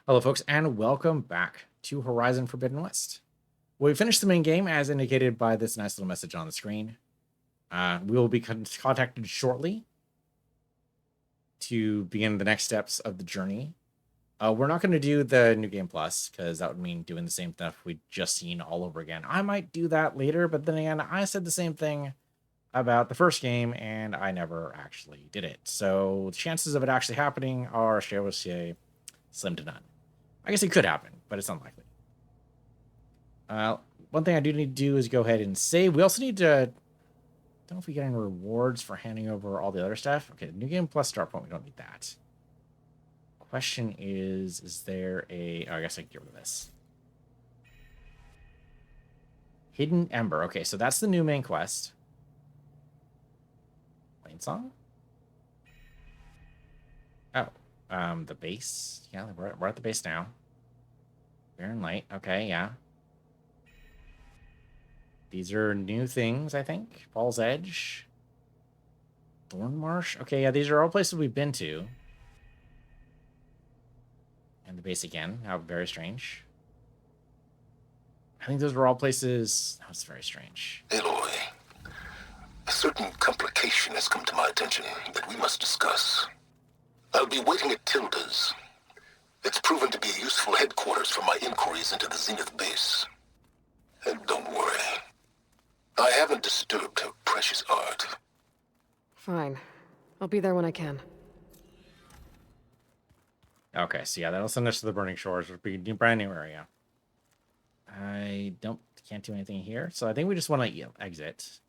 Hello, folks, and welcome back to Horizon Forbidden West. We finished the main game as indicated by this nice little message on the screen. We will be contacted shortly to begin the next steps of the journey. We're not going to do the New Game Plus because that would mean doing the same stuff we'd just seen all over again. I might do that later, but then again, I said the same thing about the first game and I never actually did it. So the chances of it actually happening are, shall we say, slim to none. I guess it could happen, but it's unlikely. One thing I do need to do is go ahead and save. We also need to... I don't know if we get any rewards for handing over all the other stuff. Okay, New Game Plus start point. We don't need that. Question is there a... Oh, I guess I can get rid of this. Hidden Ember. Okay, so that's the new main quest. Plain Song? Oh, the base. Yeah, we're at the base now. Barren Light. Okay, yeah. These are new things, I think. Ball's Edge. Thorn Marsh. Okay, yeah, these are all places we've been to. And the base again. How very strange. I think those were all places... That was very strange. Aloy, a certain complication has come to my attention that we must discuss. I'll be waiting at Tilda's. It's proven to be a useful headquarters for my inquiries into the Zenith base. And don't worry. I haven't disturbed her precious art. Fine. I'll be there when I can. Okay, so yeah, that'll send us to the Burning Shores, which will be a brand new area. I can't do anything here, so I think we just want to exit.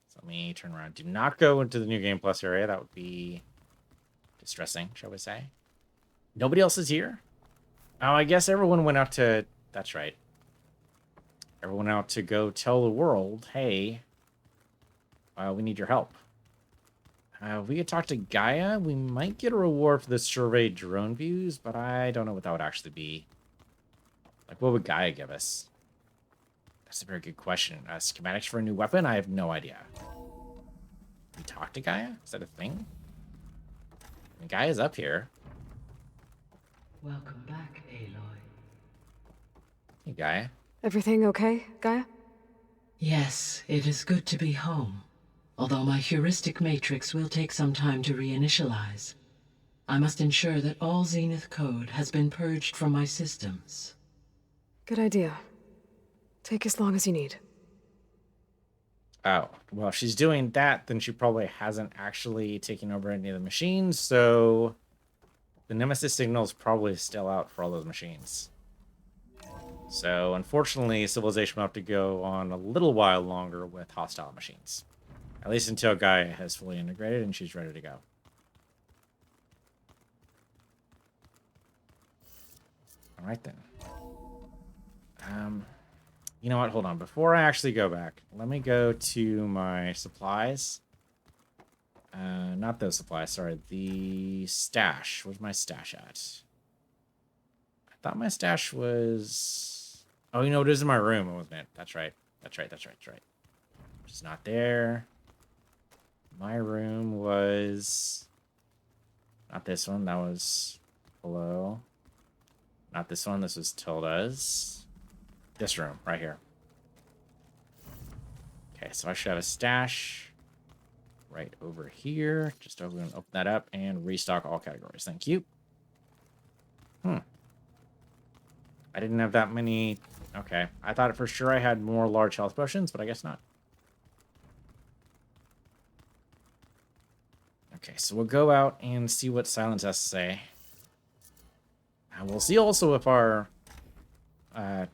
So let me turn around. Do not go into the New Game Plus area. That would be distressing, shall we say. Nobody else is here? Oh, I guess everyone went out to... That's right. Everyone out to go tell the world, hey, we need your help. If we could talk to Gaia, we might get a reward for the survey drone views, but I don't know what that would actually be. Like, what would Gaia give us? That's a very good question. Schematics for a new weapon? I have no idea. We talk to Gaia? Is that a thing? I mean, Gaia's up here. Welcome back, Aloy. Hey, Gaia. Everything okay, Gaia? Yes, it is good to be home. Although my heuristic matrix will take some time to reinitialize. I must ensure that all Zenith code has been purged from my systems. Good idea. Take as long as you need. Oh, well, if she's doing that, then she probably hasn't actually taken over any of the machines, so the Nemesis signal is probably still out for all those machines. So, unfortunately, Civilization will have to go on a little while longer with hostile machines. At least until Gaia has fully integrated and she's ready to go. Alright then. You know what? Hold on. Before I actually go back, let me go to my supplies. Not those supplies, sorry. The stash. Where's my stash at? I thought my stash was... Oh, you know, it is in my room, wasn't it? That's right. That's right. It's not there. My room was... Not this one. That was below. Not this one. This was Tilda's. This room, right here. Okay, so I should have a stash right over here. Just open that up and restock all categories. Thank you. I didn't have that many... Okay, I thought for sure I had more large health potions, but I guess not. Okay, so we'll go out and see what Sylens has to say. And we'll see also if our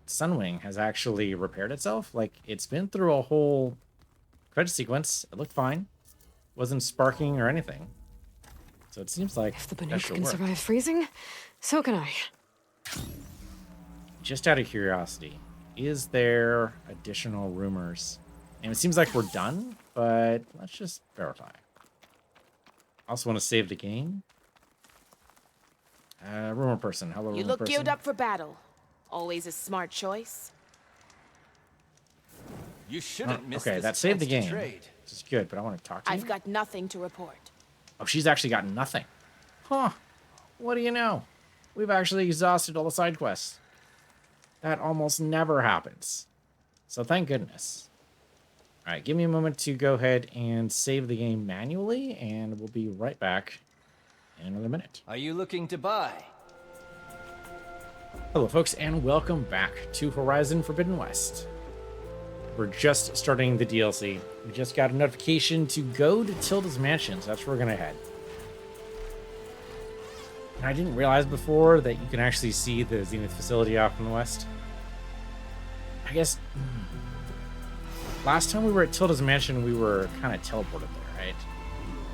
Sunwing has actually repaired itself. Like, it's been through a whole credit sequence. It looked fine. Wasn't sparking or anything. So it seems like If the that Banuk should can work. survive freezing, so can I. Just out of curiosity, is there additional rumors? And it seems like we're done, but let's just verify. Also want to save the game. Rumor person. Hello, You rumor look person. geared up for battle. Always a smart choice. You shouldn't miss Okay, this that saved the chance to game. trade. This is good, but I want to talk to you. I've got nothing to report. Oh, she's actually got nothing. Huh. What do you know? We've actually exhausted all the side quests. That almost never happens. So thank goodness. All right, give me a moment to go ahead and save the game manually, and we'll be right back in another minute. Are you looking to buy? Hello, folks, and welcome back to Horizon Forbidden West. We're just starting the DLC. We just got a notification to go to Tilda's mansion, so that's where we're going to head. And I didn't realize before that you can actually see the Zenith facility off in the west. I guess last time we were at Tilda's mansion, we were kind of teleported there, right?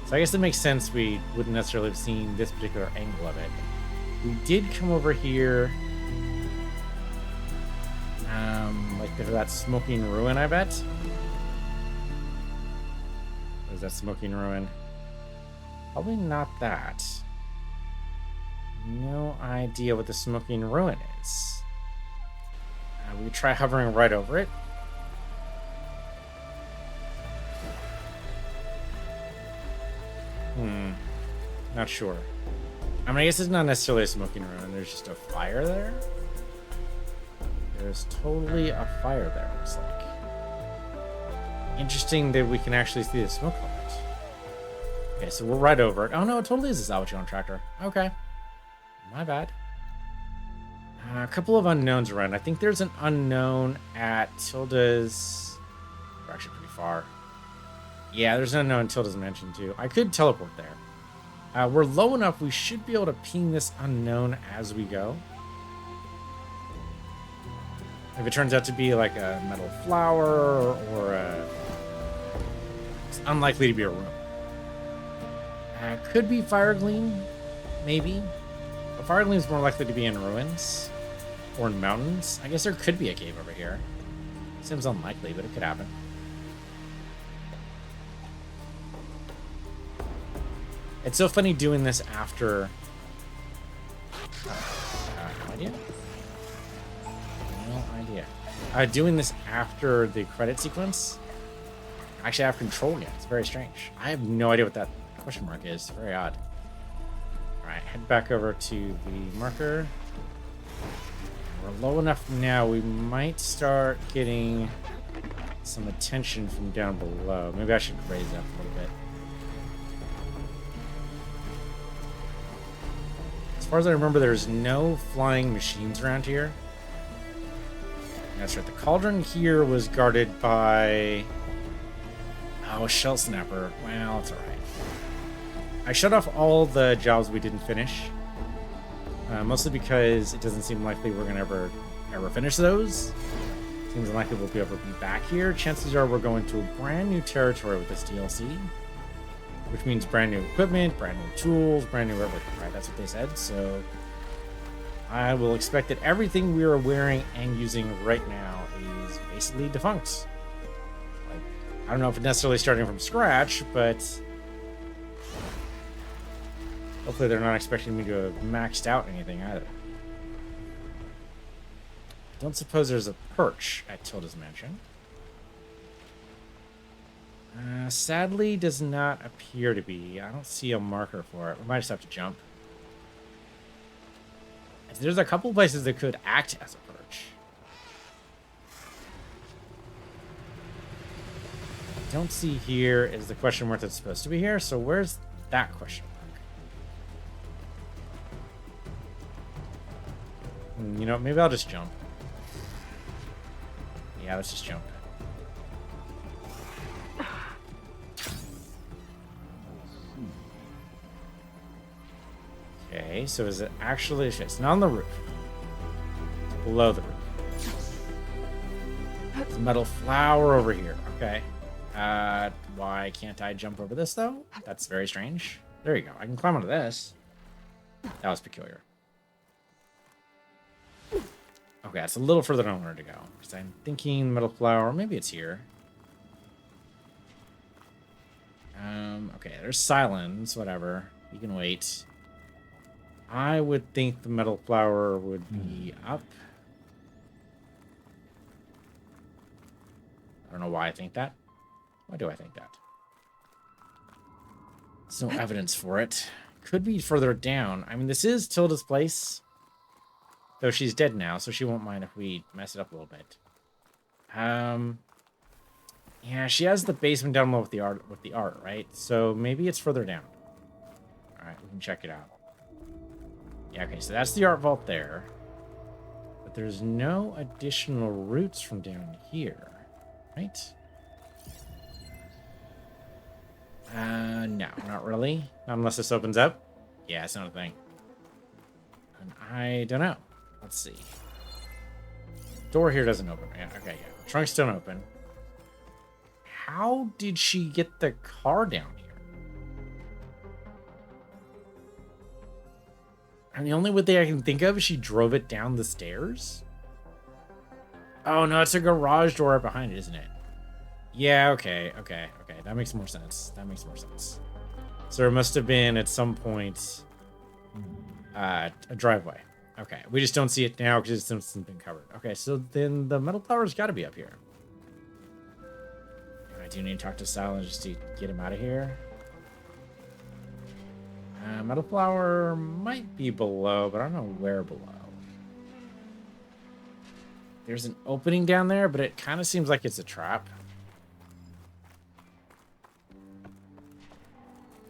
So I guess it makes sense we wouldn't necessarily have seen this particular angle of it. We did come over here, like that smoking ruin, I bet. What is that smoking ruin? Probably not that. No idea what the smoking ruin is. We try hovering right over it. Not sure. I mean, I guess it's not necessarily a smoking ruin. There's just a fire there. There's totally a fire there, looks like. Interesting that we can actually see the smoke from it. Okay, so we're right over it. Oh no, it totally is a salvage tractor. Okay. My bad. A couple of unknowns around. I think there's an unknown at Tilda's... We're actually pretty far. Yeah, there's an unknown in Tilda's mansion too. I could teleport there. We're low enough, we should be able to ping this unknown as we go. If it turns out to be like a metal flower or a... It's unlikely to be a room. Could be fire gleam, maybe. But fire gleam is more likely to be in ruins or in mountains. I guess there could be a cave over here. Seems unlikely, but it could happen. It's so funny doing this after... no idea. No idea. Doing this after the credit sequence. Actually, I have control yet. It's very strange. I have no idea what that question mark is. Very odd. Alright, head back over to the marker. We're low enough now. We might start getting some attention from down below. Maybe I should raise up a little bit. As far as I remember, there's no flying machines around here. That's right. The cauldron here was guarded by... Oh, a shell snapper. Well, it's alright. I shut off all the jobs we didn't finish. Mostly because it doesn't seem likely we're going to ever finish those. Seems unlikely we'll be able to be back here. Chances are we're going to a brand new territory with this DLC. Which means brand new equipment, brand new tools, brand new everything, right? That's what they said. So I will expect that everything we are wearing and using right now is basically defunct. Like, I don't know if it's necessarily starting from scratch, but hopefully they're not expecting me to have maxed out anything either. I don't suppose there's a perch at Tilda's mansion. Sadly, does not appear to be. I don't see a marker for it. We might just have to jump. There's a couple places that could act as a perch. Don't see here is the question mark that's supposed to be here. So where's that question mark? You know, maybe I'll just jump. Yeah, let's just jump. Okay, so is it actually... It's not on the roof. It's below the roof. There's a metal flower over here. Okay. Why can't I jump over this, though? That's very strange. There you go. I can climb onto this. That was peculiar. Okay, it's a little further than I wanted to go. Because I'm thinking metal flower. Maybe it's here. Okay, there's Sylens. Whatever. You can wait. I would think the metal flower would be up. I don't know why I think that. Why do I think that? There's no evidence for it. Could be further down. I mean, this is Tilda's place. Though she's dead now, so she won't mind if we mess it up a little bit. Yeah, she has the basement down low with the art, right? So maybe it's further down. All right, we can check it out. Yeah, okay, so that's the art vault there. But there's no additional routes from down here, right? No, not really. Not unless this opens up. Yeah, it's not a thing. And I don't know. Let's see. Door here doesn't open. Yeah, okay, yeah. Trunk's don't open. How did she get the car down here? And the only thing I can think of is she drove it down the stairs? Oh, no, it's a garage door right behind it, isn't it? Yeah, okay. That makes more sense. So there must have been, at some point, a driveway. Okay, we just don't see it now because it's been covered. Okay, so then the metal tower's got to be up here. I do need to talk to Sylens just to get him out of here. Metal flower might be below, but I don't know where below. There's an opening down there, but it kind of seems like it's a trap.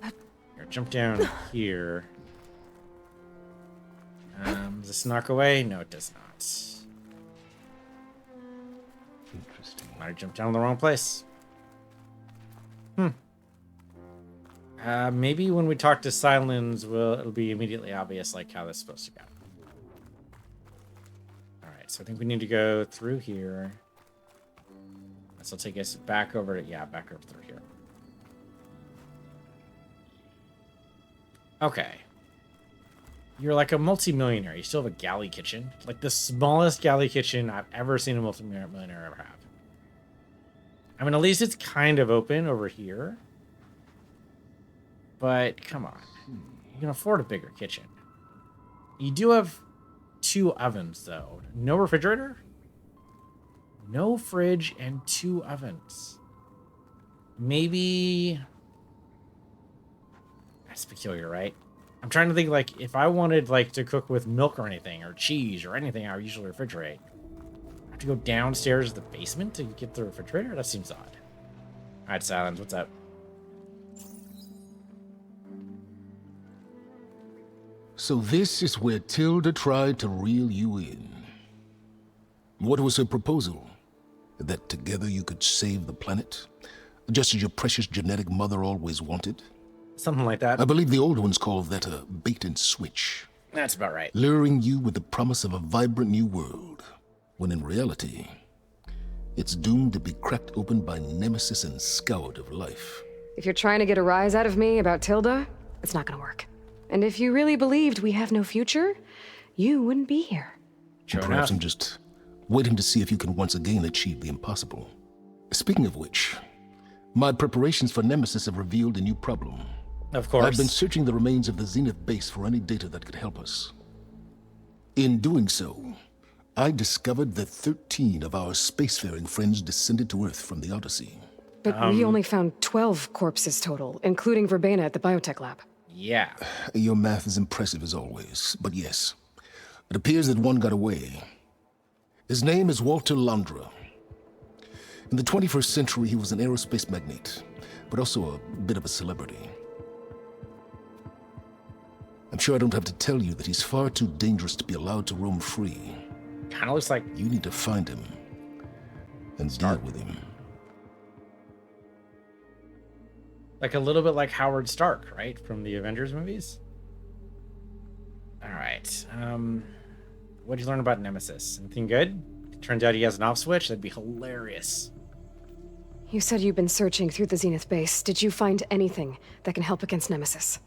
Here, jump down here. Does this knock away? No, it does not. Interesting. Might have jumped down in the wrong place. Maybe when we talk to Sylens, it'll be immediately obvious like how that's supposed to go. Alright, so I think we need to go through here. This will take us back over to, back over through here. Okay. You're like a multi-millionaire. You still have a galley kitchen. Like the smallest galley kitchen I've ever seen a multi-millionaire ever have. I mean, at least it's kind of open over here. But, come on. You can afford a bigger kitchen. You do have 2 ovens, though. No refrigerator? No fridge and 2 ovens. Maybe... That's peculiar, right? I'm trying to think, like, if I wanted, like, to cook with milk or anything, or cheese, or anything I would usually refrigerate. I have to go downstairs to the basement to get the refrigerator? That seems odd. Alright, Sylens, what's up? So this is where Tilda tried to reel you in. What was her proposal? That together you could save the planet? Just as your precious genetic mother always wanted? Something like that. I believe the old ones called that a bait and switch. That's about right. Luring you with the promise of a vibrant new world, when in reality, it's doomed to be cracked open by Nemesis and scoured of life. If you're trying to get a rise out of me about Tilda, it's not gonna work. And if you really believed we have no future, you wouldn't be here. Sure Perhaps enough. I'm just waiting to see if you can once again achieve the impossible. Speaking of which, my preparations for Nemesis have revealed a new problem. Of course. I've been searching the remains of the Zenith base for any data that could help us. In doing so, I discovered that 13 of our spacefaring friends descended to Earth from the Odyssey. But we only found 12 corpses total, including Verbena at the biotech lab. Yeah. Your math is impressive as always, but yes, it appears that one got away. His name is Walter Landra. In the 21st century, he was an aerospace magnate, but also a bit of a celebrity. I'm sure I don't have to tell you that he's far too dangerous to be allowed to roam free. Kind of looks like... You need to find him and deal with him. Like a little bit like Howard Stark, right? From the Avengers movies? Alright. What'd you learn about Nemesis? Anything good? Turns out he has an off switch? That'd be hilarious. You said you've been searching through the Zenith base. Did you find anything that can help against Nemesis?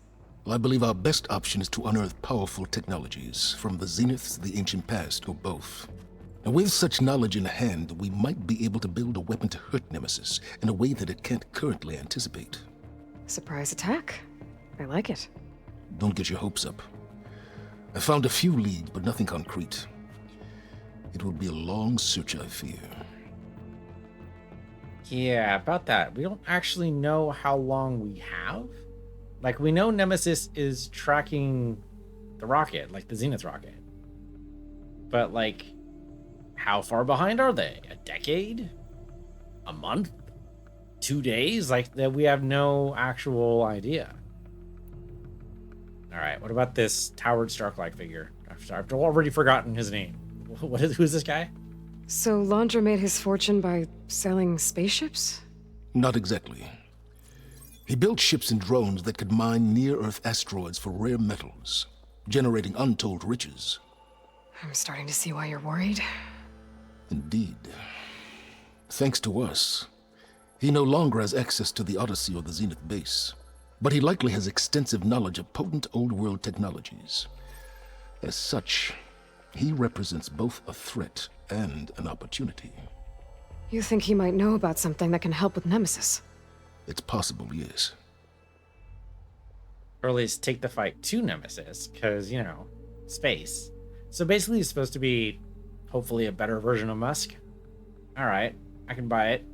Well, I believe our best option is to unearth powerful technologies, from the Zeniths, the ancient past, or both. And with such knowledge in hand, we might be able to build a weapon to hurt Nemesis in a way that it can't currently anticipate. Surprise attack. I like it. Don't get your hopes up. I found a few leads, but nothing concrete. It will be a long search, I fear. Yeah, about that. We don't actually know how long we have. Like, we know Nemesis is tracking the rocket, like the Zenith rocket. But, like, how far behind are they? A decade? A month? 2 days? Like, that we have no actual idea. All right, what about this Howard Stark-like figure? I've already forgotten his name. Who's this guy? So Laundra made his fortune by selling spaceships? Not exactly. He built ships and drones that could mine near-Earth asteroids for rare metals, generating untold riches. I'm starting to see why you're worried. Indeed. Thanks to us, he no longer has access to the Odyssey or the Zenith base, but he likely has extensive knowledge of potent old-world technologies. As such, he represents both a threat and an opportunity. You think he might know about something that can help with Nemesis? It's possible, yes. Or at least take the fight to Nemesis, because, you know, space. So basically he's supposed to be, hopefully, a better version of Musk. All right, I can buy it.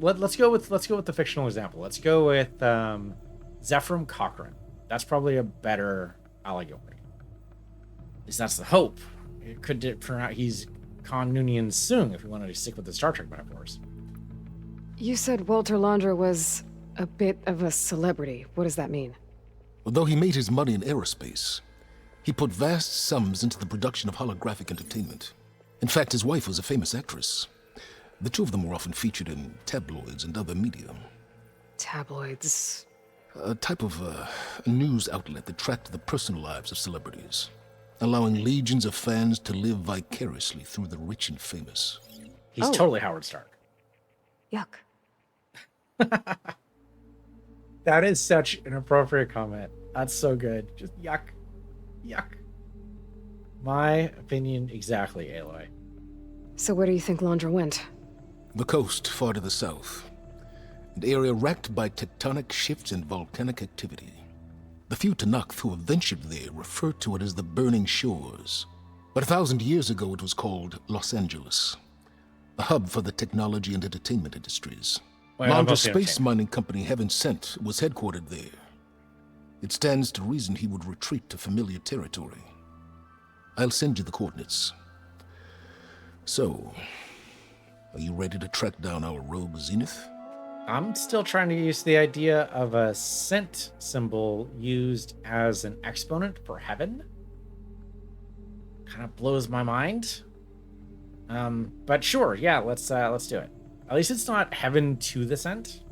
Let's go with the fictional example. Let's go with Zephram Cochrane. That's probably a better allegory. At least that's the hope. It could turn out he's Khan Noonien Soong if we wanted to stick with the Star Trek metaphors. You said Walter Laundra was a bit of a celebrity. What does that mean? Although he made his money in aerospace, he put vast sums into the production of holographic entertainment. In fact, his wife was a famous actress. The two of them were often featured in tabloids and other media. Tabloids? A type of news outlet that tracked the personal lives of celebrities, allowing legions of fans to live vicariously through the rich and famous. He's totally Howard Stark. Yuck. That is such an appropriate comment. That's so good. Just yuck. Yuck. My opinion exactly, Aloy. So where do you think Laundra went? The coast far to the south, an area racked by tectonic shifts and volcanic activity. The few Tanakh who have ventured there refer to it as the Burning Shores. But 1,000 years ago it was called Los Angeles, a hub for the technology and entertainment industries. Laundra's space mining company Heaven Sent was headquartered there. It stands to reason he would retreat to familiar territory. I'll send you the coordinates. So, are you ready to track down our rogue Zenith? I'm still trying to use the idea of a cent symbol used as an exponent for heaven. Kind of blows my mind. But sure, yeah, let's do it. At least it's not heaven to the cent,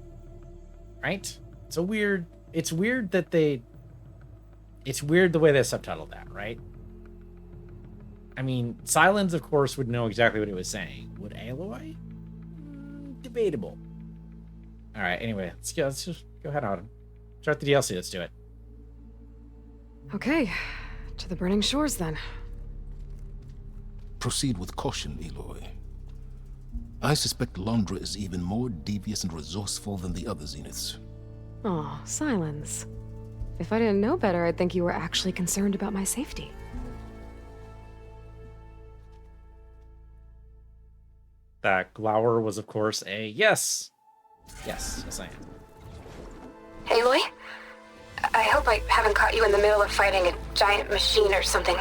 right? It's weird the way they subtitled that, right? I mean, Sylens, of course, would know exactly what it was saying. Would Aloy? Debatable. All right, anyway, let's just go ahead on. Start the DLC, let's do it. Okay, to the Burning Shores then. Proceed with caution, Aloy. I suspect Laundra is even more devious and resourceful than the other Zeniths. Aw, Sylens. If I didn't know better, I'd think you were actually concerned about my safety. That glower was, of course, a yes. Yes, I am. Aloy? I hope I haven't caught you in the middle of fighting a giant machine or something.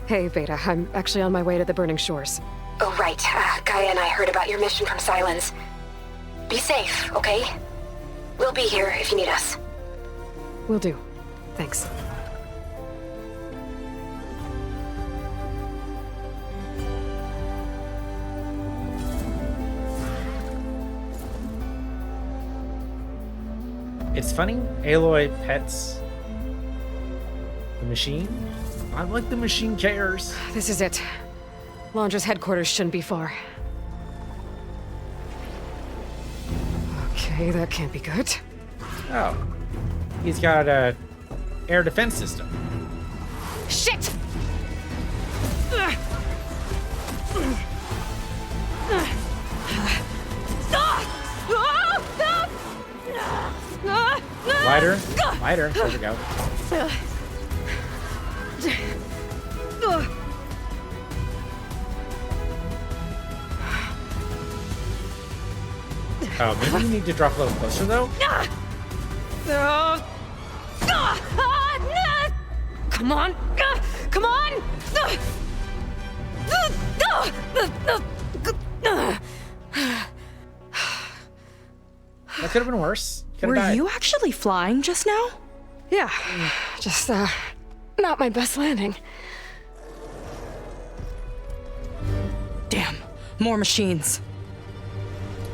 Hey, Beta, I'm actually on my way to the Burning Shores. Oh, right. Gaia and I heard about your mission from Sylens. Be safe, okay? We'll be here if you need us. Will do. Thanks. It's funny, Aloy pets the machine. I like the machine cares. This is it. Laundra's headquarters shouldn't be far. Okay, that can't be good. Oh. He's got a air defense system. Shit! Lighter. There we go. Oh, maybe you need to drop a little closer, though? Come on! Come on! That could have been worse. Could've Were died. you actually flying just now? Yeah, just, not my best landing. Damn, more machines.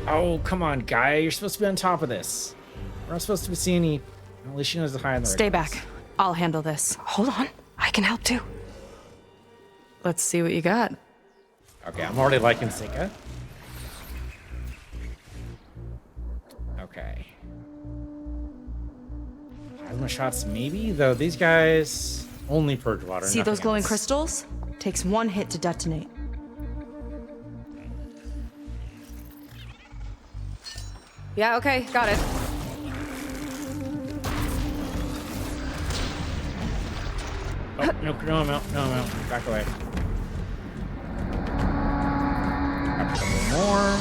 Oh, come on, guy. You're supposed to be on top of this. We're not supposed to be seeing any. At least she knows the high and the Stay right place. back. I'll handle this. Hold on, I can help too. Let's see what you got. Okay, I'm already liking Sika. Okay. Plasma shots, maybe? Though these guys only purge water. See those nothing glowing else. crystals? Takes one hit to detonate. Yeah, okay, got it. Oh, no amount. Back away. Grab a couple more.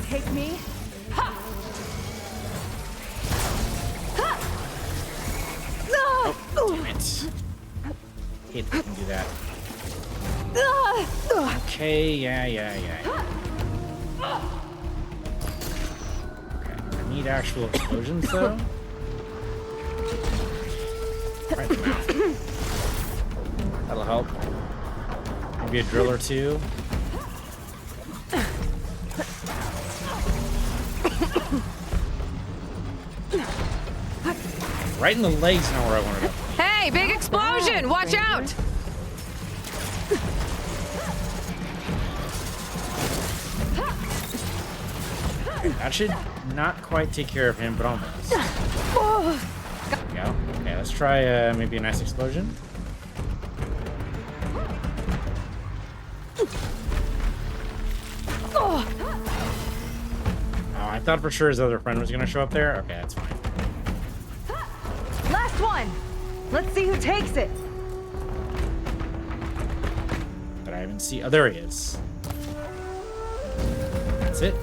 Take me. Damn it. Hate that I can do that. Okay, yeah. Okay, I need actual explosions though. Right in the mouth. That'll help. Maybe a drill or two. Right in the legs, not where I wanted it. Hey, big explosion! Watch out! That should not quite take care of him, but almost. There we go. Okay, let's try maybe a nice explosion. Oh, I thought for sure his other friend was going to show up there. Okay, that's fine. Last one. Let's see who takes it. But I even see. Oh, there he is. That's it.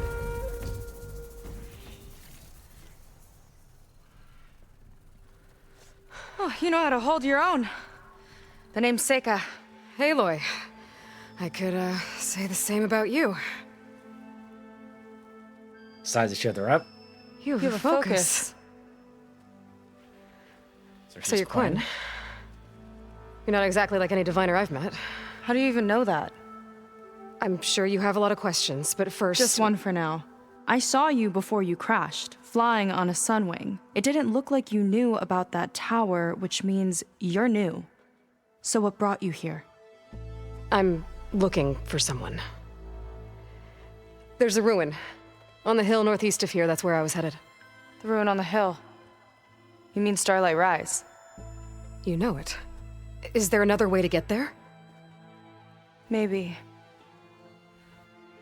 Oh, you know how to hold your own. The name's Seika. Aloy, I could, say the same about you. Size each other up. You have a focus. So she's you're Quinn. You're not exactly like any diviner I've met. How do you even know that? I'm sure you have a lot of questions, but first... Just one for now. I saw you before you crashed, flying on a sunwing. It didn't look like you knew about that tower, which means you're new. So what brought you here? I'm looking for someone. There's a ruin. On the hill northeast of here, that's where I was headed. The ruin on the hill. You mean Starlight Rise? You know it. Is there another way to get there? Maybe.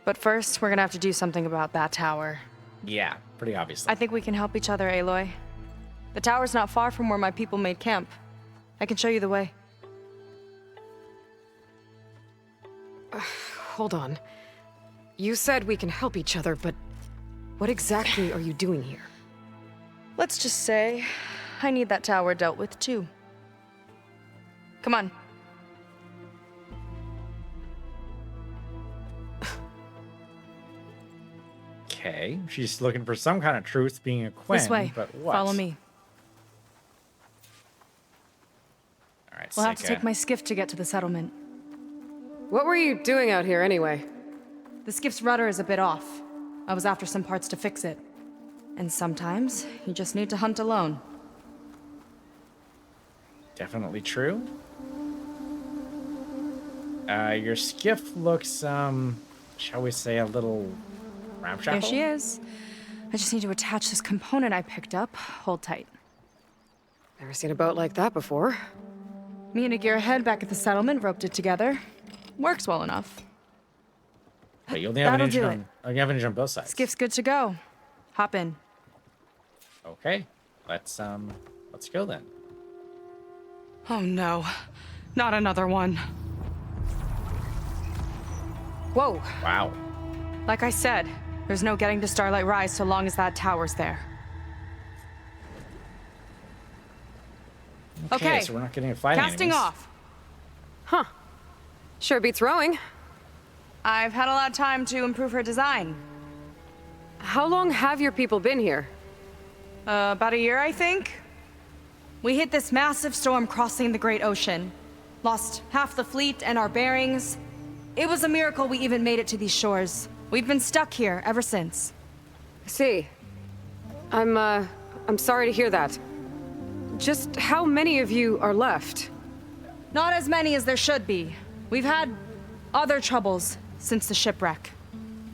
But first, we're gonna have to do something about that tower. Yeah, pretty obviously. I think we can help each other, Aloy. The tower's not far from where my people made camp. I can show you the way. Hold on. You said we can help each other, but what exactly are you doing here? Let's just say, I need that tower dealt with too. Come on. Okay, she's looking for some kind of truth being a Quinn, This way. but what? Follow me. All right, We'll have to Seika. take my skiff to get to the settlement. What were you doing out here anyway? The skiff's rudder is a bit off. I was after some parts to fix it. And sometimes, you just need to hunt alone. Definitely true. Your skiff looks, shall we say, a little ramshackle? Here she is. I just need to attach this component I picked up. Hold tight. Never seen a boat like that before. Me and a gearhead back at the settlement roped it together. Works well enough. But you only have an That'll engine do on. Oh, you have an engine on both sides. Skiff's good to go. Hop in. Okay, let's go then. Oh no. Not another one. Whoa! Wow. Like I said, there's no getting to Starlight Rise so long as that tower's there. Okay, so we're not getting to fight casting enemies. off. Huh. Sure beats rowing. I've had a lot of time to improve her design. How long have your people been here? About a year, I think. We hit this massive storm crossing the Great Ocean. Lost half the fleet and our bearings. It was a miracle we even made it to these shores. We've been stuck here ever since. See. I'm sorry to hear that. Just how many of you are left? Not as many as there should be. We've had other troubles since the shipwreck.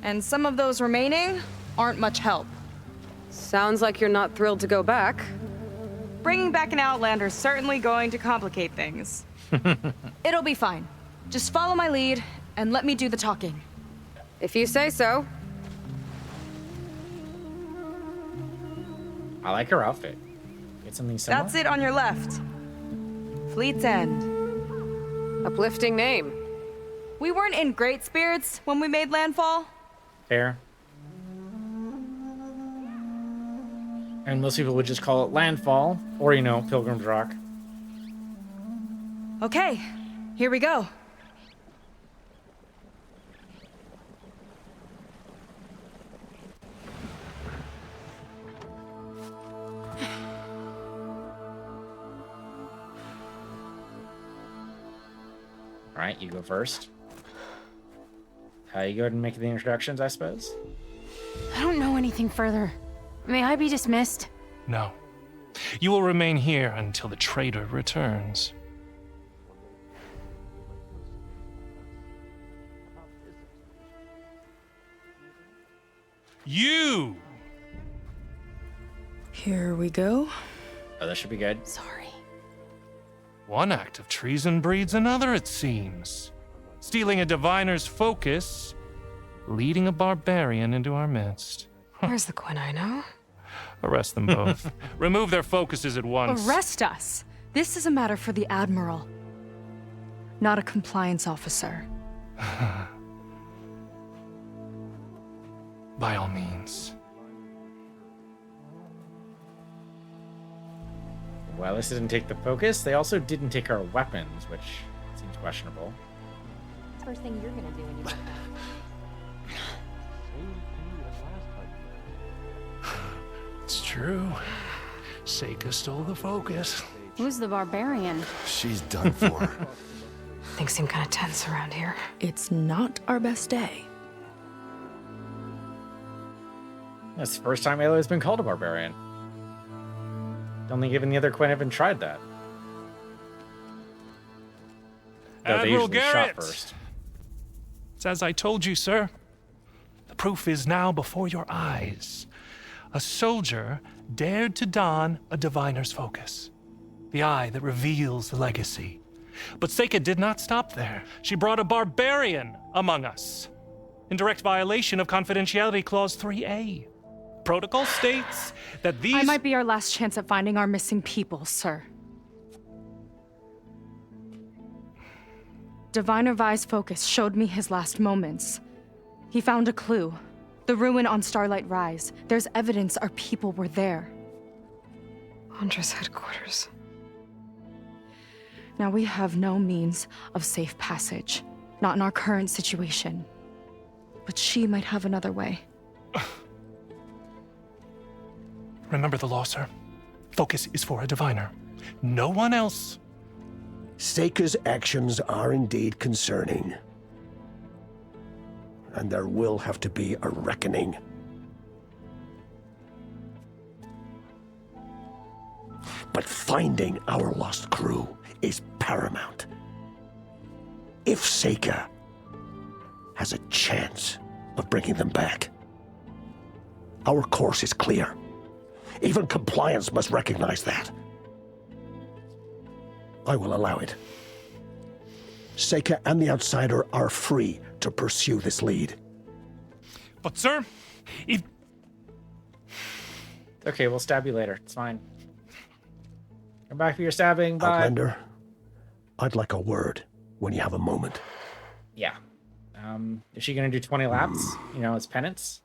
And some of those remaining aren't much help. Sounds like you're not thrilled to go back. Bringing back an Outlander's certainly going to complicate things. It'll be fine. Just follow my lead and let me do the talking. If you say so. I like her outfit. Get something similar. That's it on your left. Fleet's End. Uplifting name. We weren't in great spirits when we made landfall. Fair. And most people would just call it Landfall, or, you know, Pilgrim's Rock. Okay, here we go. Alright, you go first. You go ahead and make the introductions, I suppose. I don't know anything further. May I be dismissed? No. You will remain here until the traitor returns. You! Here we go. Oh, that should be good. Sorry. One act of treason breeds another, it seems. Stealing a diviner's focus, leading a barbarian into our midst. Where's the quinino? Arrest them both. Remove their focuses at once. Arrest us. This is a matter for the Admiral, not a compliance officer. By all means. Well, this didn't take the focus. They also didn't take our weapons, which seems questionable. First thing you're gonna do when you get back. It's true. Seika stole the focus. Who's the barbarian? She's done for. Things seem kind of tense around here. It's not our best day. That's the first time Aloy's been called a barbarian. Don't think even the other Quinn even tried that. Though they Admiral usually Garrett! shot first. It's as I told you, sir. The proof is now before your eyes. A soldier dared to don a diviner's focus, the eye that reveals the legacy. But Seika did not stop there. She brought a barbarian among us, in direct violation of Confidentiality Clause 3A. Protocol states that these... I might be our last chance at finding our missing people, sir. Diviner Vi's focus showed me his last moments. He found a clue. The ruin on Starlight Rise. There's evidence our people were there. Huntress headquarters. Now we have no means of safe passage. Not in our current situation. But she might have another way. Remember the law, sir. Focus is for a diviner. No one else. Seika's actions are indeed concerning. And there will have to be a reckoning. But finding our lost crew is paramount. If Seika has a chance of bringing them back, our course is clear. Even compliance must recognize that. I will allow it. Seika and the Outsider are free to pursue this lead. But, sir, if... Okay, we'll stab you later. It's fine. Come back for your stabbing. Bye. Outlander, I'd like a word when you have a moment. Yeah. Is she gonna do 20 laps? You know, as penance?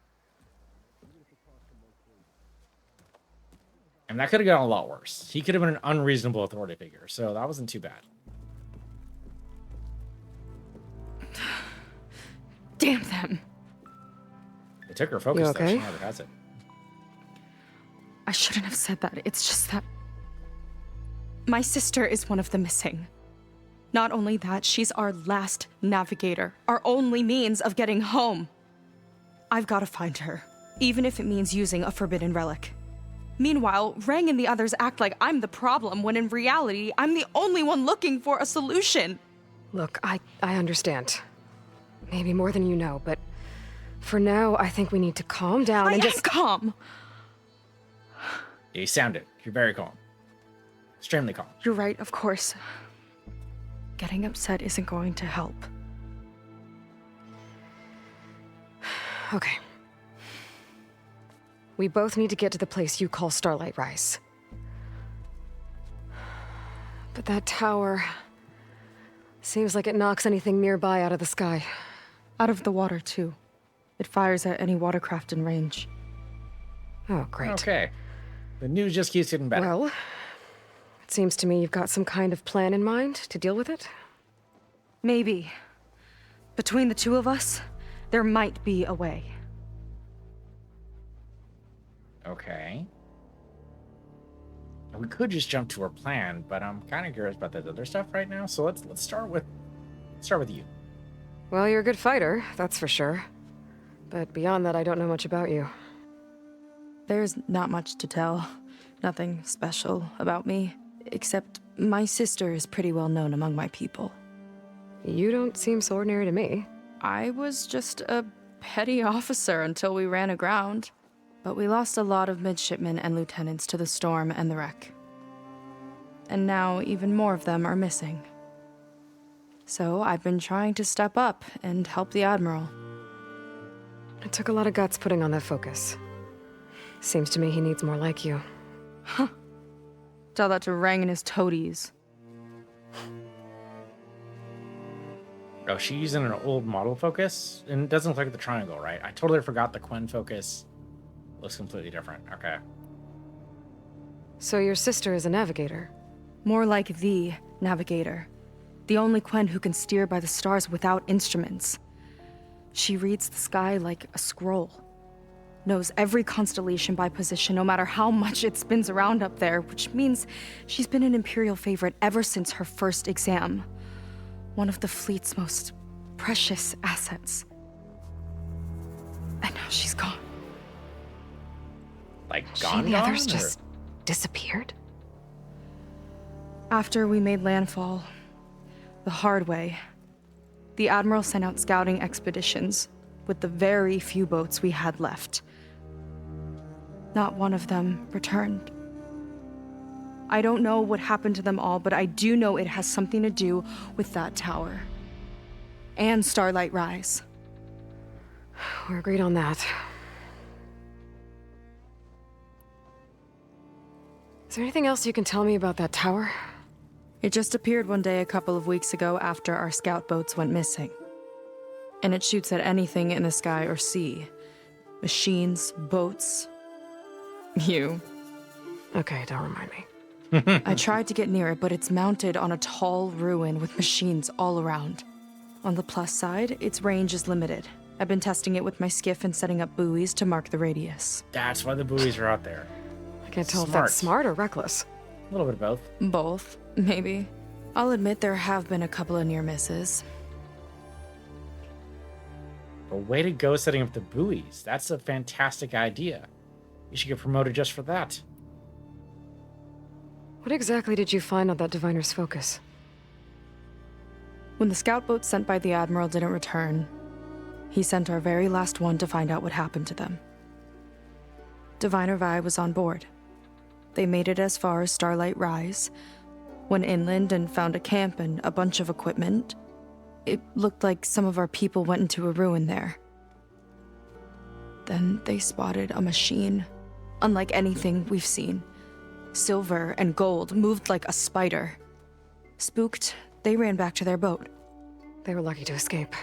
And that could have gone a lot worse. He could have been an unreasonable authority figure, so that wasn't too bad. Damn them. They took her focus, You though. okay? She never has it. I shouldn't have said that. It's just that my sister is one of the missing. Not only that, she's our last navigator, our only means of getting home. I've got to find her, even if it means using a forbidden relic. Meanwhile, Rang and the others act like I'm the problem, when in reality, I'm the only one looking for a solution. Look, I understand. Maybe more than you know, but for now, I think we need to calm down and just... calm. Yeah, you sound it. You're very calm. Extremely calm. You're right, of course. Getting upset isn't going to help. Okay. We both need to get to the place you call Starlight Rise. But that tower... seems like it knocks anything nearby out of the sky. Out of the water, too. It fires at any watercraft in range. Oh, great. Okay. The news just keeps getting better. Well, it seems to me you've got some kind of plan in mind to deal with it. Maybe. Between the two of us, there might be a way. Okay. We could just jump to our plan, but I'm kind of curious about that other stuff right now. So let's start with you. Well, you're a good fighter, that's for sure. But beyond that, I don't know much about you. There's not much to tell. Nothing special about me. Except my sister is pretty well known among my people. You don't seem so ordinary to me. I was just a petty officer until we ran aground. But we lost a lot of midshipmen and lieutenants to the storm and the wreck. And now even more of them are missing. So I've been trying to step up and help the Admiral. It took a lot of guts putting on that focus. Seems to me he needs more like you. Huh. Tell that to Rang and his toadies. Oh, she's using an old model focus? And it doesn't look like the triangle, right? I totally forgot the Quen focus looks completely different. Okay. So your sister is a navigator? More like the navigator. The only Quen who can steer by the stars without instruments. She reads the sky like a scroll. Knows every constellation by position, no matter how much it spins around up there, which means she's been an Imperial favorite ever since her first exam. One of the fleet's most precious assets. And now she's gone. Like She gone? and the others or- just disappeared? After we made landfall, the hard way, the Admiral sent out scouting expeditions with the very few boats we had left. Not one of them returned. I don't know what happened to them all, but I do know it has something to do with that tower. And Starlight Rise. We're agreed on that. Is there anything else you can tell me about that tower? It just appeared one day a couple of weeks ago after our scout boats went missing. And it shoots at anything in the sky or sea. Machines, boats. You. Okay, don't remind me. I tried to get near it, but it's mounted on a tall ruin with machines all around. On the plus side, its range is limited. I've been testing it with my skiff and setting up buoys to mark the radius. That's why the buoys are out there. I can't tell if that's smart or reckless. A little bit of both. Both, maybe. I'll admit there have been a couple of near misses. But way to go setting up the buoys. That's a fantastic idea. You should get promoted just for that. What exactly did you find on that diviner's focus? When the scout boat sent by the Admiral didn't return, he sent our very last one to find out what happened to them. Diviner Vi was on board. They made it as far as Starlight Rise, went inland and found a camp and a bunch of equipment. It looked like some of our people went into a ruin there. Then they spotted a machine, unlike anything we've seen. Silver and gold, moved like a spider. Spooked, they ran back to their boat. They were lucky to escape.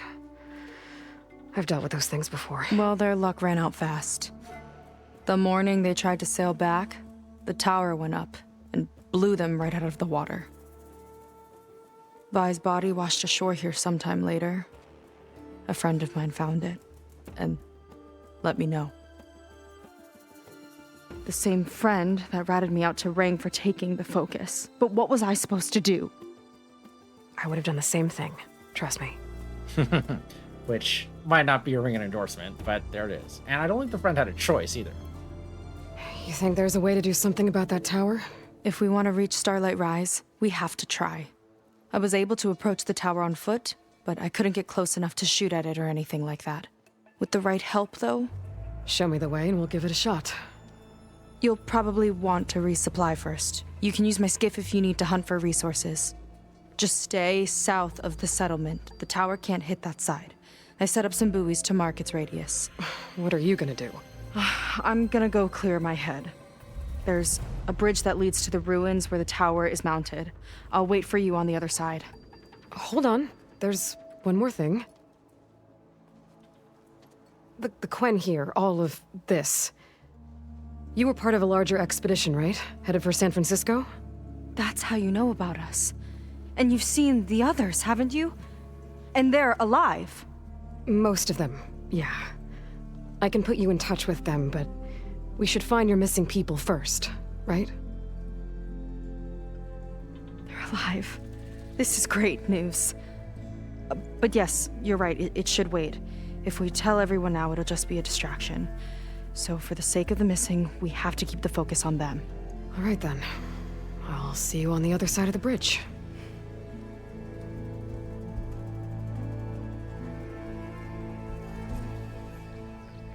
I've dealt with those things before. Well, their luck ran out fast. The morning they tried to sail back, the tower went up and blew them right out of the water. Vi's body washed ashore here sometime later. A friend of mine found it and let me know. The same friend that ratted me out to Rang for taking the focus. But what was I supposed to do? I would have done the same thing. Trust me. Which might not be a ringing endorsement, but there it is. And I don't think the friend had a choice either. You think there's a way to do something about that tower? If we want to reach Starlight Rise, we have to try. I was able to approach the tower on foot, but I couldn't get close enough to shoot at it or anything like that. With the right help, though... Show me the way and we'll give it a shot. You'll probably want to resupply first. You can use my skiff if you need to hunt for resources. Just stay south of the settlement. The tower can't hit that side. I set up some buoys to mark its radius. What are you gonna do? I'm gonna go clear my head. There's a bridge that leads to the ruins where the tower is mounted. I'll wait for you on the other side. Hold on. There's one more thing. The Quen here, all of this. You were part of a larger expedition, right? Headed for San Francisco? That's how you know about us. And you've seen the others, haven't you? And they're alive. Most of them, yeah. I can put you in touch with them, but we should find your missing people first, right? They're alive. This is great news. But yes, you're right, it should wait. If we tell everyone now, it'll just be a distraction. So for the sake of the missing, we have to keep the focus on them. All right then. I'll see you on the other side of the bridge.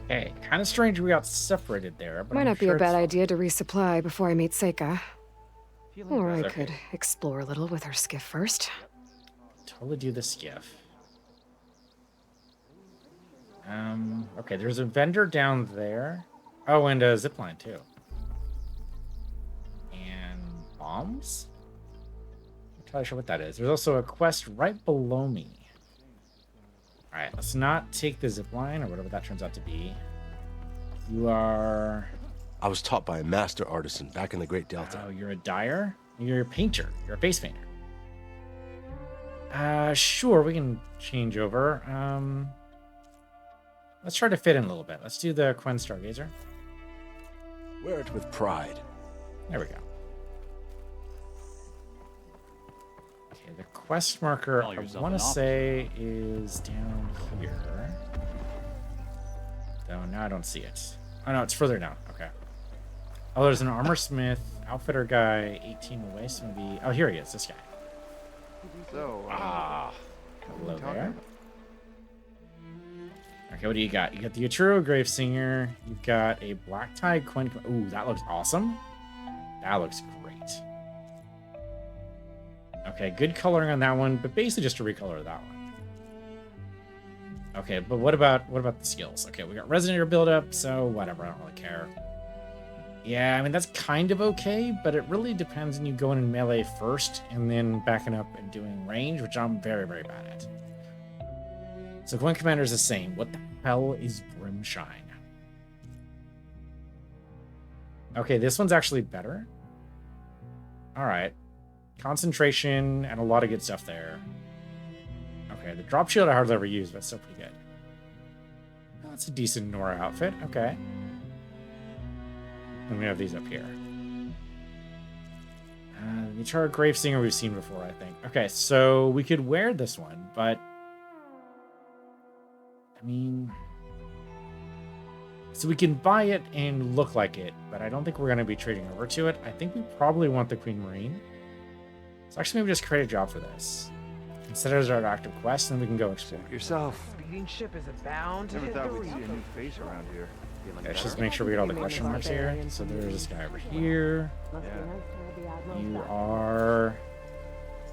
Okay, kind of strange we got separated there. But Might I'm not be sure a bad it's- idea to resupply before I meet Seika. Or I Okay. could explore a little with her skiff first. Totally do the skiff. Okay, there's a vendor down there. Oh, and a zipline too. And bombs? I'm not entirely sure what that is. There's also a quest right below me. Alright, let's not take the zipline or whatever that turns out to be. You are... I was taught by a master artisan back in the Great Delta. Oh, you're a dyer? You're a painter. You're a face painter. Sure, we can change over. Let's try to fit in a little bit. Let's do the Quen Stargazer. Wear it with pride. There we go. Okay, the quest marker, I want to say, is down here. Though now I don't see it. Oh, no, it's further down. Okay. Oh, there's an armor smith, outfitter guy, 18 away, so maybe... Oh, here he is, this guy. So, Hello there. Okay, what do you got? You got the Yaturo Gravesinger. You've got a Black Tide Quen. Ooh, that looks awesome. That looks great. Okay, good coloring on that one, but basically just a recolor of that one. Okay, but what about the skills? Okay, we got Resonator buildup, so whatever, I don't really care. Yeah, I mean, that's kind of okay, but it really depends on you going in melee first and then backing up and doing range, which I'm very, very bad at. So Quen Commander is the same. What the hell is Brimshine? Okay, this one's actually better. All right. Concentration and a lot of good stuff there. Okay, the drop shield I hardly ever use, but it's still pretty good. Oh, that's a decent Nora outfit. Okay. And we have these up here. The Char Gravesinger we've seen before, I think. Okay, so we could wear this one, but... I mean... So we can buy it and look like it, but I don't think we're going to be trading over to it. I think we probably want the Queen Marine. So actually maybe just create a job for this. Instead of our active quest, and then we can go explore. yourself. Speeding ship is bound to Never hit thought the we'd see a reef. new face around here. Okay, let's just make sure we get all the question marks here. So there's this guy over here. You are...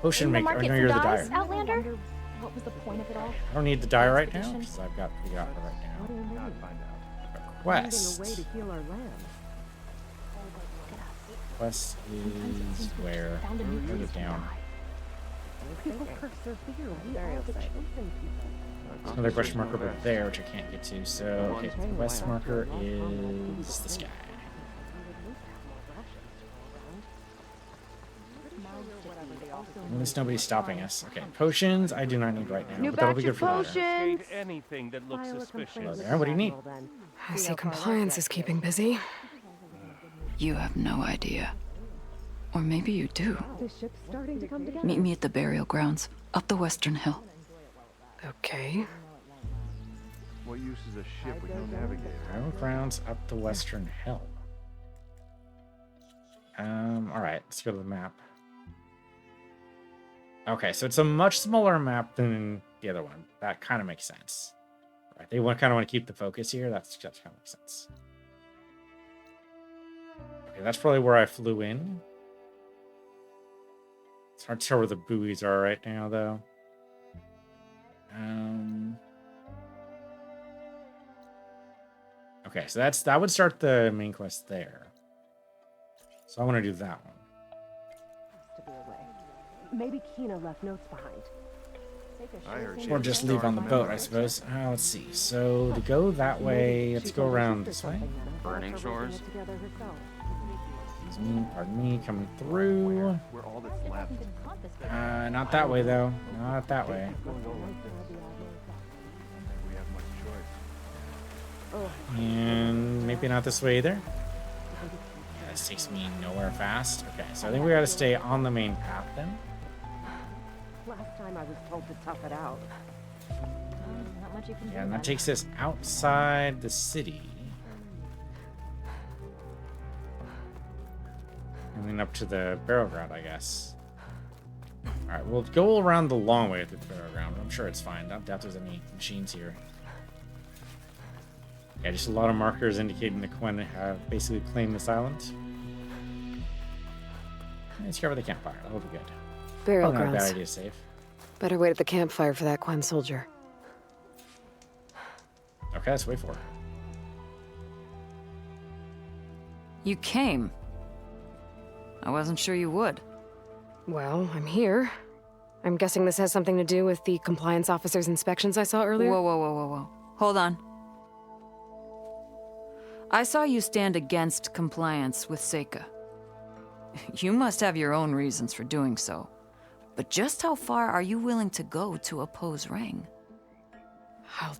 Potion maker. Oh, no, you're the dyer. Outlander? What was the point of it all? I don't need the dyer right now, because I've got it right now. I'd find out. Quest. Quest is where? Put it down. Another question marker over there, which I can't get to. So, okay, the quest marker is this guy. At least nobody's stopping us. Okay, potions I do not need right now, but that'll be good for later. Anything that looks suspicious. Hello there, what do you need? I see compliance is keeping busy. You have no idea. Or maybe you do. Meet me at the burial grounds, up the western hill. Okay. What use is a ship with no navigator? Burial grounds up the western hill. Alright, let's go to the map. Okay, so it's a much smaller map than the other one. That kind of makes sense. Right, they kind of want to keep the focus here. That kind of makes sense. Okay, that's probably where I flew in. It's hard to tell where the buoys are right now, though. Okay, so that would start the main quest there. So I want to do that one. Maybe Kina left notes behind. Or just leave on the boat, I suppose. Let's see. So to go that way, let's go around this way. Burning shores. Pardon me, coming through. We're all that's left. Not that way though. Not that way. We have much choice. And maybe not this way either. Yeah, this takes me nowhere fast. Okay, so I think we gotta stay on the main path then. Last time I was told to tough it out. Not much you can do. Yeah, and that takes us outside the city. And then up to the burial ground, I guess. Alright, we'll go around the long way to the burial ground. I'm sure it's fine. I don't doubt there's any machines here. Yeah, just a lot of markers indicating that Quen have basically claimed this island. Let's cover the campfire. That'll be good. Burial Probably not a grounds. bad idea, safe. Better wait at the campfire for that Quen soldier. Okay, let's wait for it. You came. I wasn't sure you would. Well, I'm here. I'm guessing this has something to do with the compliance officer's inspections I saw earlier? Whoa. Hold on. I saw you stand against compliance with Seika. You must have your own reasons for doing so. But just how far are you willing to go to oppose Rang? I'll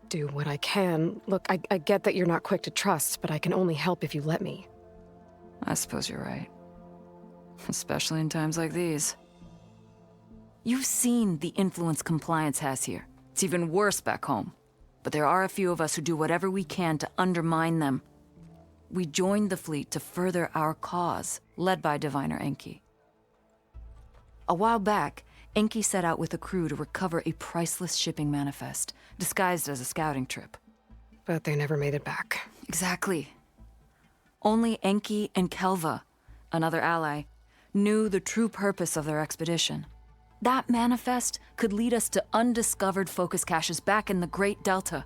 do what I can. Look, I get that you're not quick to trust, but I can only help if you let me. I suppose you're right. Especially in times like these. You've seen the influence compliance has here. It's even worse back home. But there are a few of us who do whatever we can to undermine them. We joined the fleet to further our cause, led by Diviner Enki. A while back, Enki set out with a crew to recover a priceless shipping manifest, disguised as a scouting trip. But they never made it back. Exactly. Only Enki and Kelva, another ally, knew the true purpose of their expedition. That manifest could lead us to undiscovered focus caches back in the Great Delta.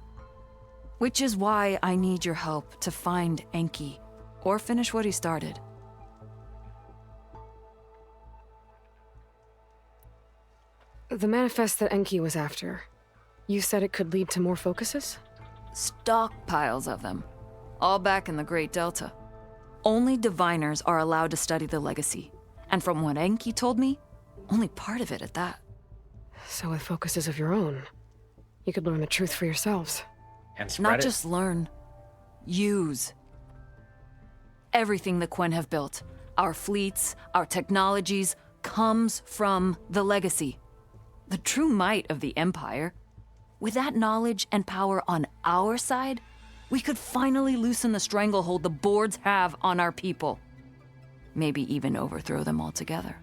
Which is why I need your help to find Enki, or finish what he started. The manifest that Enki was after, you said it could lead to more focuses? Stockpiles of them, all back in the Great Delta. Only diviners are allowed to study the legacy, and from what Enki told me, only part of it at that. So with focuses of your own, you could learn the truth for yourselves. And spread Not it. just learn, use. Everything the Quen have built, our fleets, our technologies, comes from the legacy. The true might of the Empire. With that knowledge and power on our side, we could finally loosen the stranglehold the boards have on our people. Maybe even overthrow them altogether.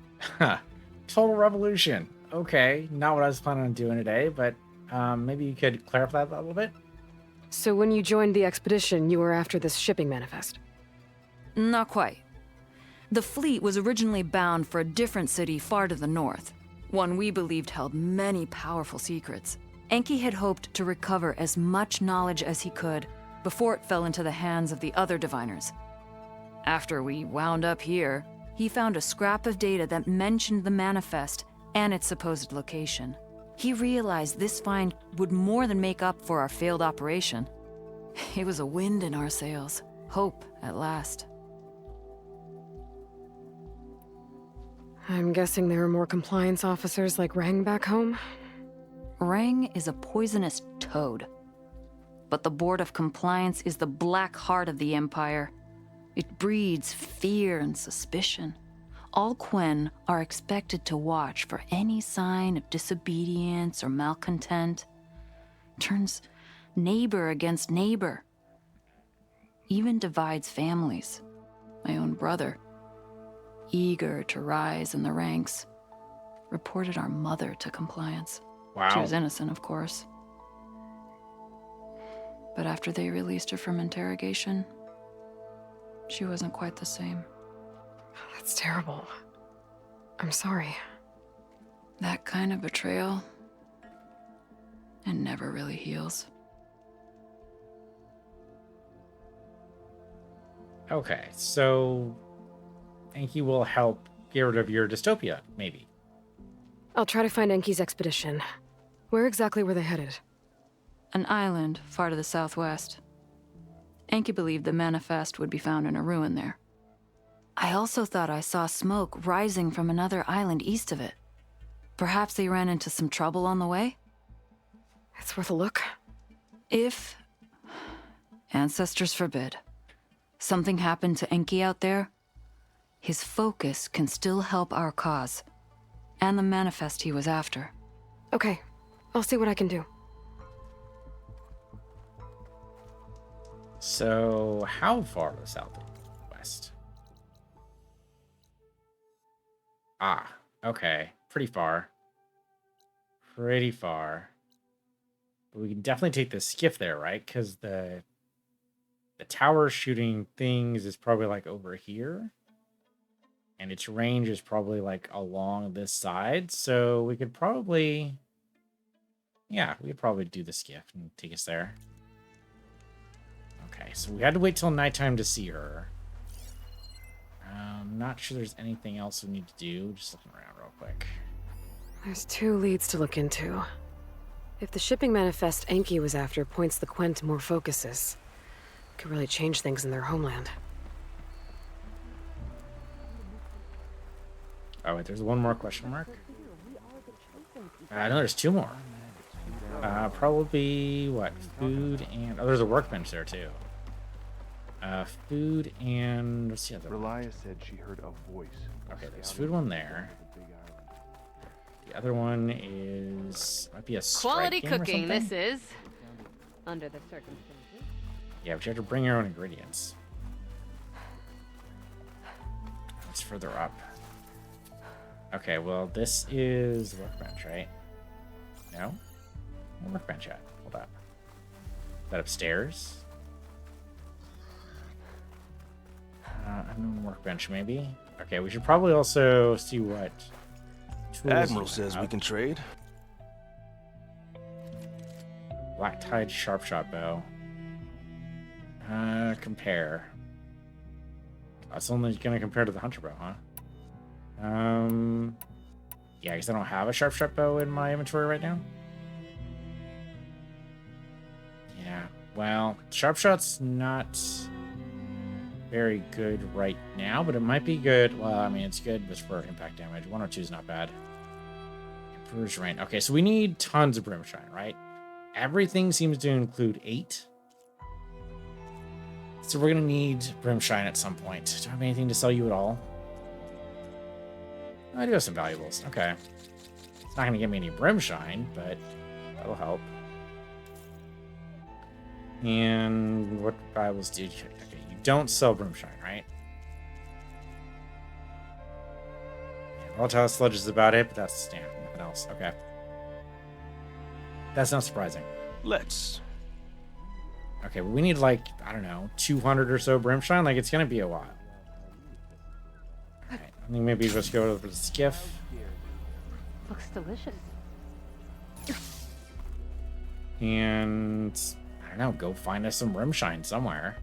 Total revolution. Okay, not what I was planning on doing today, but maybe you could clarify that a little bit? So when you joined the expedition, you were after this shipping manifest? Not quite. The fleet was originally bound for a different city far to the north, one we believed held many powerful secrets. Enki had hoped to recover as much knowledge as he could before it fell into the hands of the other diviners. After we wound up here, he found a scrap of data that mentioned the manifest and its supposed location. He realized this find would more than make up for our failed operation. It was a wind in our sails. Hope, at last. I'm guessing there are more compliance officers like Rang back home? Rang is a poisonous toad. But the Board of Compliance is the black heart of the Empire. It breeds fear and suspicion. All Quen are expected to watch for any sign of disobedience or malcontent. Turns neighbor against neighbor. Even divides families. My own brother, eager to rise in the ranks, reported our mother to Compliance. Wow. She was innocent, of course. But after they released her from interrogation, she wasn't quite the same. That's terrible. I'm sorry. That kind of betrayal, it never really heals. Okay, so Enki will help get rid of your dystopia, maybe. I'll try to find Enki's expedition. Where exactly were they headed? An island far to the southwest. Enki believed the manifest would be found in a ruin there. I also thought I saw smoke rising from another island east of it. Perhaps they ran into some trouble on the way? It's worth a look. If, ancestors forbid, something happened to Enki out there, his focus can still help our cause, and the manifest he was after. Okay, I'll see what I can do. So, how far to the southwest? Ah, okay. Pretty far. Pretty far. But we can definitely take the skiff there, right? Because the tower shooting things is probably like over here. And its range is probably like along this side. So we could probably... Yeah, we could probably do the skiff and take us there. Okay, so we had to wait till nighttime to see her. Not sure there's anything else we need to do. Just looking around real quick. There's 2 leads to look into. If the shipping manifest Enki was after points the Quen to more focuses, it could really change things in their homeland. Oh, wait, there's one more question mark? No, there's 2 more. Probably, what, food and... Oh, there's a workbench there, too. Food and... What's the other one? Relia said she heard a voice. Okay, there's food one there. The other one is... Might be a strike Quality game or cooking, something? this is. Under the circumstances. Yeah, but you have to bring your own ingredients. It's further up. Okay, well, this is workbench, right? No? Where's workbench at? Hold up. Is that upstairs? Unknown workbench, maybe? Okay, we should probably also see what tools Admiral we says have. we can trade. Black Tide Sharp Shot Bow. Compare. That's only going to compare to the Hunter Bow, huh? Yeah, because I don't have a Sharp Shot Bow in my inventory right now. Yeah, well, Sharp Shot's not very good right now, but it might be good. Well, I mean, it's good just for impact damage. 102 is not bad. Emperor's Reign. Okay, so we need tons of Brimshine, right? Everything seems to include 8. So we're going to need Brimshine at some point. Do I have anything to sell you at all? I do have some valuables. Okay. It's not going to give me any Brimshine, but that'll help. And what valuables do you... Okay, you don't sell Brimshine, right? Yeah, Volatile Sludge is about it, but that's standard. Nothing else. Okay. That's not surprising. Let's. Okay, well, we need like, I don't know, 200 or so Brimshine. Like, it's going to be a while. Alright, I think maybe let's go to the skiff. Looks delicious. And, I don't know, go find us some Brimshine somewhere.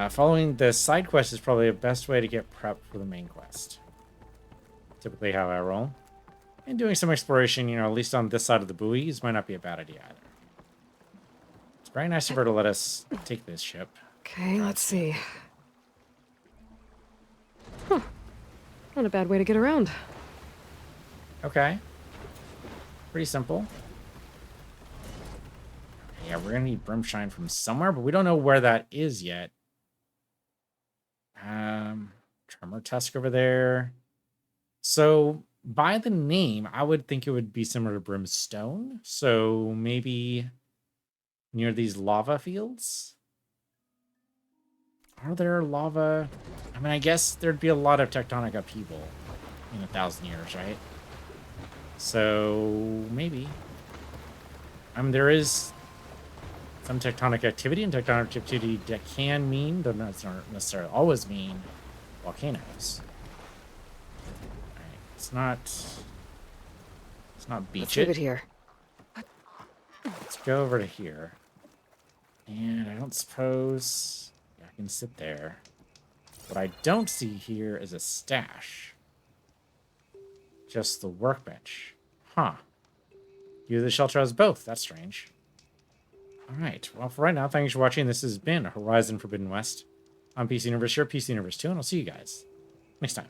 Following the side quest is probably the best way to get prepped for the main quest. Typically how I roll. And doing some exploration, you know, at least on this side of the buoys might not be a bad idea either. It's very nice of her to let us take this ship. Okay, let's see. Huh. Not a bad way to get around. Okay. Pretty simple. Yeah, we're gonna need Brimshine from somewhere, but we don't know where that is yet. Tremor Tusk over there. So by the name, I would think it would be similar to Brimstone. So maybe near these lava fields? Are there lava? I mean, I guess there'd be a lot of tectonic upheaval in 1,000 years, right? So maybe. I mean, there is some tectonic activity, and tectonic activity that can mean, doesn't necessarily always mean, volcanoes. Alright, let's not beach Let's leave it here. Let's go over to here. And I don't suppose I can sit there. What I don't see here is a stash. Just the workbench. Huh. You, the shelter, has both. That's strange. Alright, well, for right now, thanks for watching. This has been Horizon Forbidden West. I'm PC Universe, your PC Universe 2, and I'll see you guys next time.